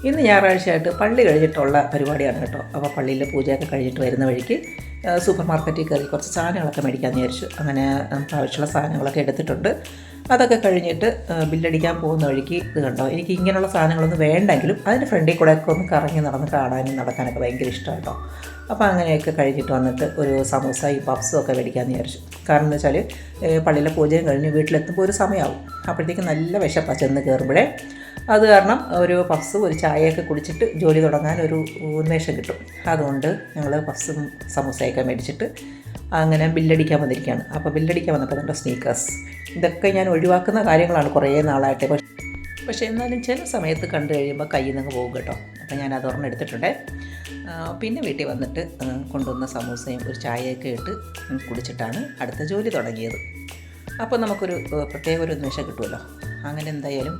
ഇന്ന് ഞായറാഴ്ചയായിട്ട് പള്ളി കഴിഞ്ഞിട്ടുള്ള പരിപാടിയാണ് കേട്ടോ. അപ്പോൾ പള്ളിയിലെ പൂജയൊക്കെ കഴിഞ്ഞിട്ട് വരുന്ന വഴിക്ക് സൂപ്പർ മാർക്കറ്റിൽ കയറി കുറച്ച് സാധനങ്ങളൊക്കെ മേടിക്കാമെന്ന് വിചാരിച്ചു. അങ്ങനെ നമുക്ക് ആവശ്യമുള്ള സാധനങ്ങളൊക്കെ എടുത്തിട്ടുണ്ട്. അതൊക്കെ കഴിഞ്ഞിട്ട് ബില്ലടിക്കാൻ പോകുന്ന വഴിക്ക് ഇത് കണ്ടോ, എനിക്ക് ഇങ്ങനെയുള്ള സാധനങ്ങളൊന്നും വേണ്ടെങ്കിലും അതിൻ്റെ ഫ്രണ്ടിൽ കൂടെയൊക്കെ ഒന്ന് കറങ്ങി നടന്ന് കാണാനും നടക്കാനൊക്കെ ഭയങ്കര ഇഷ്ടമാണ് കേട്ടോ. അപ്പോൾ അങ്ങനെയൊക്കെ കഴിഞ്ഞിട്ട് വന്നിട്ട് ഒരു സമൂസയും പപ്സും ഒക്കെ മേടിക്കാമെന്ന് വിചാരിച്ചു. കാരണം എന്ന് വെച്ചാൽ പള്ളിയിലെ പൂജയും കഴിഞ്ഞ് വീട്ടിലെത്തുമ്പോൾ ഒരു സമയമാവും. അപ്പോഴത്തേക്ക് നല്ല വിശപ്പാണ് ചെന്ന് കയറുമ്പോഴേ. അത് കാരണം ഒരു പപ്സും ഒരു ചായയൊക്കെ കുടിച്ചിട്ട് ജോലി തുടങ്ങാൻ ഒരു ഉന്മേഷം കിട്ടും. അതുകൊണ്ട് ഞങ്ങൾ പപ്സും സമൂസയൊക്കെ മേടിച്ചിട്ട് അങ്ങനെ ബില്ലടിക്കാൻ വന്നിരിക്കുകയാണ്. അപ്പോൾ ബില്ലടിക്കാൻ വന്നപ്പോൾ എൻ്റെ സ്നീക്കേഴ്സ് ഇതൊക്കെ ഞാൻ ഒഴിവാക്കുന്ന കാര്യങ്ങളാണ് കുറേ നാളായിട്ട്. പക്ഷേ എന്നാലും ചില സമയത്ത് കണ്ടു കഴിയുമ്പോൾ കയ്യിൽ നിന്ന് പോകും കേട്ടോ. അപ്പോൾ ഞാൻ അതൊരെണ്ണം എടുത്തിട്ടുണ്ട്. പിന്നെ വീട്ടിൽ വന്നിട്ട് കൊണ്ടുവന്ന സമൂസയും ഒരു ചായയൊക്കെ ഇട്ട് കുടിച്ചിട്ടാണ് അടുത്ത ജോലി തുടങ്ങിയത്. അപ്പോൾ നമുക്കൊരു പ്രത്യേക ഒരു ഉന്മേഷം കിട്ടുമല്ലോ. അങ്ങനെ എന്തായാലും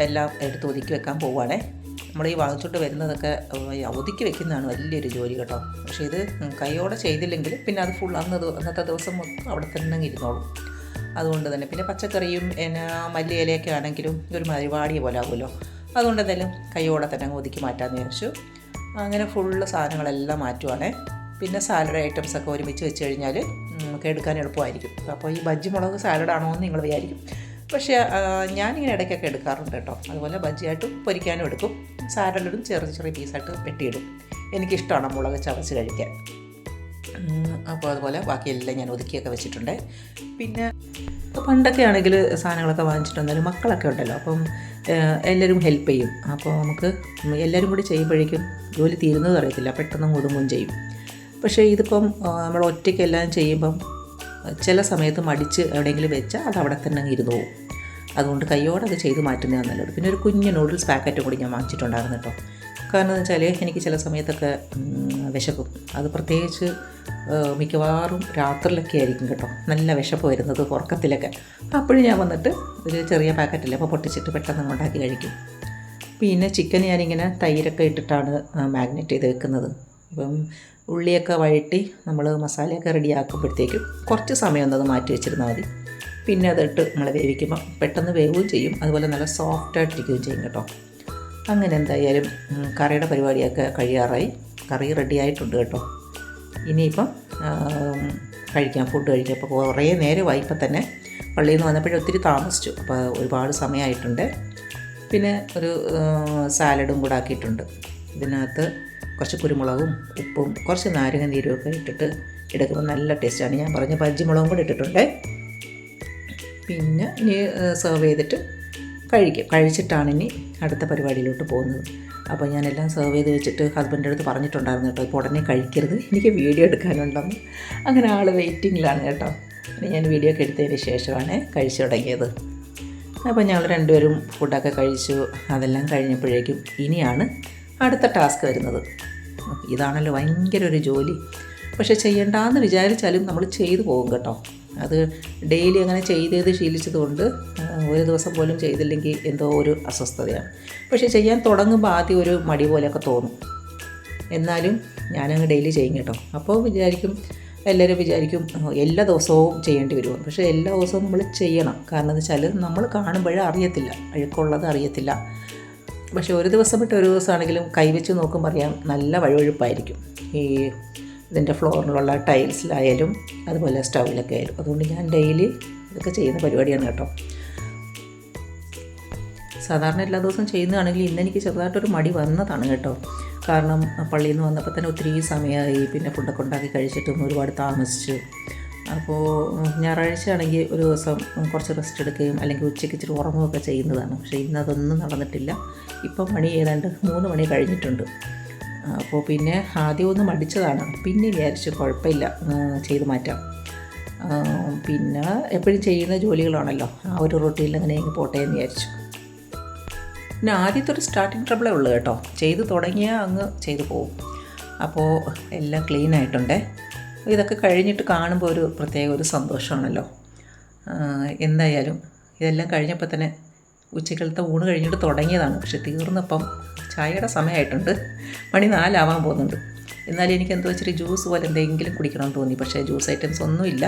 എല്ലാം എടുത്ത് ഒതുക്കി വെക്കാൻ പോവുകയാണേ. നമ്മൾ ഈ വാങ്ങിച്ചോട്ട് വരുന്നതൊക്കെ ഒതുക്കി വെക്കുന്നതാണ് വലിയൊരു ജോലി കേട്ടോ. പക്ഷേ ഇത് കൈയോടെ ചെയ്തില്ലെങ്കിൽ പിന്നെ അത് ഫുൾ അന്നത്തെ ദിവസം മൊത്തം അവിടെ തന്നെ ഇരുന്നോളും. അതുകൊണ്ട് തന്നെ പിന്നെ പച്ചക്കറിയും മല്ലി ഇലയൊക്കെ ആണെങ്കിലും ഒരു പരിപാടിയെ പോലെ ആകുമല്ലോ. അതുകൊണ്ട് എന്തായാലും കൈയോടെ തന്നെ അങ്ങ് ഒതുക്കി മാറ്റാമെന്ന് വിചാരിച്ചു. അങ്ങനെ ഫുള്ള് സാധനങ്ങളെല്ലാം മാറ്റുവാണേ. പിന്നെ സാലഡ് ഐറ്റംസൊക്കെ ഒരുമിച്ച് വെച്ച് കഴിഞ്ഞാൽ നമുക്ക് എടുക്കാൻ എളുപ്പമായിരിക്കും. അപ്പോൾ ഈ ബജ്ജി മുളക് സാലഡാണോ എന്ന് നിങ്ങൾ വിചാരിക്കും. പക്ഷേ ഞാനിങ്ങനെ ഇടയ്ക്കൊക്കെ എടുക്കാറുണ്ട് കേട്ടോ. അതുപോലെ ബജ്ജിയായിട്ടും പൊരിക്കാനും എടുക്കും. സാലഡിടും ചെറിയ ചെറിയ പീസായിട്ട് വെട്ടിയിടും. എനിക്കിഷ്ടമാണ് മുളക് ചവച്ച് കഴിക്കാൻ. അപ്പോൾ അതുപോലെ ബാക്കിയെല്ലാം ഞാൻ ഒതുക്കിയൊക്കെ വെച്ചിട്ടുണ്ട്. പിന്നെ പണ്ടൊക്കെ ആണെങ്കിൽ സാധനങ്ങളൊക്കെ വാങ്ങിച്ചിട്ടുണ്ടെങ്കിലും മക്കളൊക്കെ ഉണ്ടല്ലോ, അപ്പം എല്ലാവരും ഹെൽപ്പ് ചെയ്യും. അപ്പോൾ നമുക്ക് എല്ലാവരും കൂടി ചെയ്യുമ്പോഴേക്കും ജോലി തീരുന്നത് അറിയത്തില്ല, പെട്ടെന്ന് ഒതുങ്ങുകയും ചെയ്യും. പക്ഷേ ഇതിപ്പം നമ്മൾ ഒറ്റയ്ക്കെല്ലാം ചെയ്യുമ്പം ചില സമയത്ത് മടിച്ച് എവിടെയെങ്കിലും വെച്ചാൽ അത് അവിടെ തന്നെ ഇരുന്ന് പോകും. അതുകൊണ്ട് കയ്യോടെ അത് ചെയ്ത് മാറ്റുന്നതാണ് നല്ലത്. പിന്നെ ഒരു കുഞ്ഞ് നൂഡിൽസ് പാക്കറ്റും കൂടി ഞാൻ വാങ്ങിച്ചിട്ടുണ്ടായിരുന്നു കേട്ടോ. കാരണം എന്ന് വെച്ചാൽ എനിക്ക് ചില സമയത്തൊക്കെ വിശക്കും. അത് പ്രത്യേകിച്ച് മിക്കവാറും രാത്രിയിലൊക്കെ ആയിരിക്കും കേട്ടോ നല്ല വിശപ്പ് വരുന്നത്, ഉറക്കത്തിലൊക്കെ. അപ്പോഴും ഞാൻ വന്നിട്ട് ഒരു ചെറിയ പാക്കറ്റില്ല അപ്പോൾ പൊട്ടിച്ചിട്ട് പെട്ടെന്ന് ഉണ്ടാക്കി കഴിക്കും. പിന്നെ ചിക്കൻ ഞാനിങ്ങനെ തൈരൊക്കെ ഇട്ടിട്ടാണ് മാഗ്നേറ്റ് ചെയ്ത് വെക്കുന്നത്. അപ്പം ഉള്ളിയൊക്കെ വഴറ്റി നമ്മൾ മസാലയൊക്കെ റെഡിയാക്കുമ്പോഴത്തേക്കും കുറച്ച് സമയം ഒന്നത് മാറ്റി വെച്ചിരുന്നാൽ മതി. പിന്നെ അതിട്ട് നമ്മൾ വേവിക്കുമ്പോൾ പെട്ടെന്ന് വേവുകയും ചെയ്യും, അതുപോലെ നല്ല സോഫ്റ്റായിട്ടിരിക്കുകയും ചെയ്യും കേട്ടോ. അങ്ങനെ എന്തായാലും കറിയുടെ പരിപാടിയൊക്കെ കഴിയാറായി. കറി റെഡി ആയിട്ടുണ്ട് കേട്ടോ. ഇനിയിപ്പം കഴിക്കാം, ഫുഡ് കഴിക്കാം. അപ്പോൾ കുറേ നേരമായി. ഇപ്പം തന്നെ പള്ളിയിൽ നിന്ന് വന്നപ്പോഴും ഒത്തിരി താമസിച്ചു. അപ്പോൾ ഒരുപാട് സമയമായിട്ടുണ്ട്. പിന്നെ ഒരു സാലഡും കൂടെ ആക്കിയിട്ടുണ്ട്. ഇതിനകത്ത് കുറച്ച് കുരുമുളകും ഉപ്പും കുറച്ച് നാരങ്ങ നീരും ഒക്കെ ഇട്ടിട്ട് എടുക്കുമ്പോൾ നല്ല ടേസ്റ്റാണ്. ഞാൻ പറഞ്ഞ ബജ്ജി മുളകും കൂടെ ഇട്ടിട്ടുണ്ട്. പിന്നെ ഇനി സെർവ് ചെയ്തിട്ട് കഴിച്ചിട്ടാണ് ഇനി അടുത്ത പരിപാടിയിലോട്ട് പോകുന്നത്. അപ്പോൾ ഞാനെല്ലാം സെർവ് ചെയ്ത് വെച്ചിട്ട് ഹസ്ബൻഡിൻ്റെ അടുത്ത് പറഞ്ഞിട്ടുണ്ടായിരുന്നു കേട്ടോ, ഇപ്പോൾ ഉടനെ കഴിക്കരുത്, എനിക്ക് വീഡിയോ എടുക്കാനുണ്ടെന്ന്. അങ്ങനെ ആൾ വെയിറ്റിങ്ങിലാണ് കേട്ടോ. ഞാൻ വീഡിയോ ഒക്കെ എടുത്തതിന് ശേഷമാണ് കഴിച്ചു തുടങ്ങിയത്. അപ്പോൾ ഞങ്ങൾ രണ്ടുപേരും ഫുഡൊക്കെ കഴിച്ചു. അതെല്ലാം കഴിഞ്ഞപ്പോഴേക്കും ഇനിയാണ് അടുത്ത ടാസ്ക് വരുന്നത്. ഇതാണല്ലോ ഭയങ്കര ഒരു ജോലി. പക്ഷേ ചെയ്യണ്ടെന്ന് വിചാരിച്ചാലും നമ്മൾ ചെയ്തു പോകും കേട്ടോ. അത് ഡെയിലി അങ്ങനെ ചെയ്ത് ശീലിച്ചതുകൊണ്ട് ഒരു ദിവസം പോലും ചെയ്തില്ലെങ്കിൽ എന്തോ ഒരു അസ്വസ്ഥതയാണ്. പക്ഷേ ചെയ്യാൻ തുടങ്ങുമ്പോൾ ആദ്യം ഒരു മടി പോലെയൊക്കെ തോന്നും. എന്നാലും ഞാനങ്ങ് ഡെയിലി ചെയ്യും കേട്ടോ. അപ്പോൾ എല്ലാവരും വിചാരിക്കും എല്ലാ ദിവസവും ചെയ്യേണ്ടി വരുമോ. പക്ഷേ എല്ലാ ദിവസവും നമ്മൾ ചെയ്യണം. കാരണം എന്ന് വെച്ചാൽ നമ്മൾ കാണുമ്പോഴേ അറിയത്തില്ല, അഴുക്കുള്ളത് അറിയത്തില്ല. പക്ഷേ ഒരു ദിവസം വിട്ട് ഒരു ദിവസമാണെങ്കിലും കൈവച്ച് നോക്കുമ്പോൾ അറിയാം നല്ല വഴുവഴുപ്പായിരിക്കും ഈ ഇതിൻ്റെ ഫ്ലോറിലുള്ള ടൈൽസിലായാലും അതുപോലെ സ്റ്റൗവിലൊക്കെ ആയാലും. അതുകൊണ്ട് ഞാൻ ഡെയിലി ഇതൊക്കെ ചെയ്യുന്ന പരിപാടിയാണ് കേട്ടോ. സാധാരണ എല്ലാ ദിവസവും ചെയ്യുന്നതാണെങ്കിൽ ഇന്നെനിക്ക് ചെറുതായിട്ടൊരു മടി വന്നതാണ് കേട്ടോ. കാരണം പള്ളിയിൽ നിന്ന് വന്നപ്പോൾ തന്നെ ഒത്തിരി സമയമായി. പിന്നെ ഫുഡൊക്കെ ഉണ്ടാക്കി കഴിച്ചിട്ടും ഒരുപാട് താമസിച്ചു. അപ്പോൾ ഞായറാഴ്ച ആണെങ്കിൽ ഒരു ദിവസം കുറച്ച് റെസ്റ്റ് എടുക്കുകയും അല്ലെങ്കിൽ ഉച്ചയ്ക്ക് ഇച്ചിരി ഉറങ്ങുകയൊക്കെ ചെയ്യുന്നതാണ്. പക്ഷേ ഇന്നതൊന്നും നടന്നിട്ടില്ല. ഇപ്പം മണി ഏതാണ്ട് 3 മണി കഴിഞ്ഞിട്ടുണ്ട്. അപ്പോൾ പിന്നെ ആദ്യം ഒന്ന് മടിച്ചതാണ്. പിന്നെ വിചാരിച്ചു കുഴപ്പമില്ല, ചെയ്ത് മാറ്റാം. പിന്നെ എപ്പോഴും ചെയ്യുന്ന ജോലികളാണല്ലോ, ആ ഒരു റൊട്ടീനിൽ അങ്ങനെ അങ്ങ് പോട്ടെ എന്ന് വിചാരിച്ചു. പിന്നെ ആദ്യത്തെ ഒരു സ്റ്റാർട്ടിങ് ട്രബിളേ ഉള്ളൂ കേട്ടോ. ചെയ്ത് തുടങ്ങിയാൽ അങ്ങ് ചെയ്തു പോകും. അപ്പോൾ എല്ലാം ക്ലീൻ ആയിട്ടുണ്ട്. ഇതൊക്കെ കഴിഞ്ഞിട്ട് കാണുമ്പോൾ ഒരു പ്രത്യേക ഒരു സന്തോഷമാണല്ലോ. എന്തായാലും ഇതെല്ലാം കഴിഞ്ഞപ്പോൾ തന്നെ ഉച്ചക്കലത്തെ ഊണ് കഴിഞ്ഞിട്ട് തുടങ്ങിയതാണ്. പക്ഷെ തീർന്നപ്പം ചായയുടെ സമയമായിട്ടുണ്ട്. മണി 4 ആവാൻ പോകുന്നുണ്ട്. എന്നാലും എനിക്ക് എന്തോ ഇച്ചിരി ജ്യൂസ് പോലെ എന്തെങ്കിലും കുടിക്കണമെന്ന് തോന്നി. പക്ഷേ ജ്യൂസ് ഐറ്റംസ് ഒന്നുമില്ല.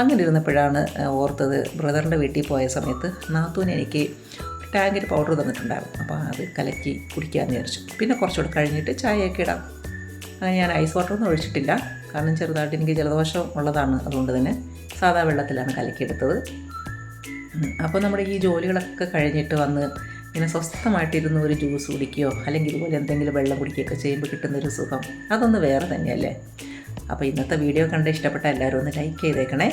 അങ്ങനെ ഇരുന്നപ്പോഴാണ് ഓർത്തത് ബ്രദറിൻ്റെ വീട്ടിൽ പോയ സമയത്ത് നാത്തൂന് എനിക്ക് ടാങ്കിൽ പൗഡർ തന്നിട്ടുണ്ടായിരുന്നു. അപ്പോൾ അത് കലക്കി കുടിക്കാമെന്ന് വിചാരിച്ചു. പിന്നെ കുറച്ചുകൂടെ കഴിഞ്ഞിട്ട് ചായയൊക്കെ ഇടാം. അങ്ങനെ ഞാൻ ഐസ് വാട്ടറൊന്നും ഒഴിച്ചിട്ടില്ല, കാരണം ചെറുതായിട്ട് എനിക്ക് ജലദോഷം ഉള്ളതാണ്. അതുകൊണ്ട് തന്നെ സാധാ വെള്ളത്തിലാണ് കലക്കിയെടുത്തത്. അപ്പോൾ നമ്മുടെ ഈ ജോലികളൊക്കെ കഴിഞ്ഞിട്ട് വന്ന് ഇങ്ങനെ സ്വസ്ഥമായിട്ടിരുന്ന് ഒരു ജ്യൂസ് കുടിക്കുകയോ അല്ലെങ്കിൽ ഇതുപോലെ എന്തെങ്കിലും വെള്ളം കുടിക്കുകയൊക്കെ ചെയ്യുമ്പോൾ കിട്ടുന്നൊരു സുഖം അതൊന്ന് വേറെ തന്നെയല്ലേ. അപ്പോൾ ഇന്നത്തെ വീഡിയോ കണ്ട് ഇഷ്ടപ്പെട്ട എല്ലാവരും ഒന്ന് ലൈക്ക് ചെയ്തേക്കണേ.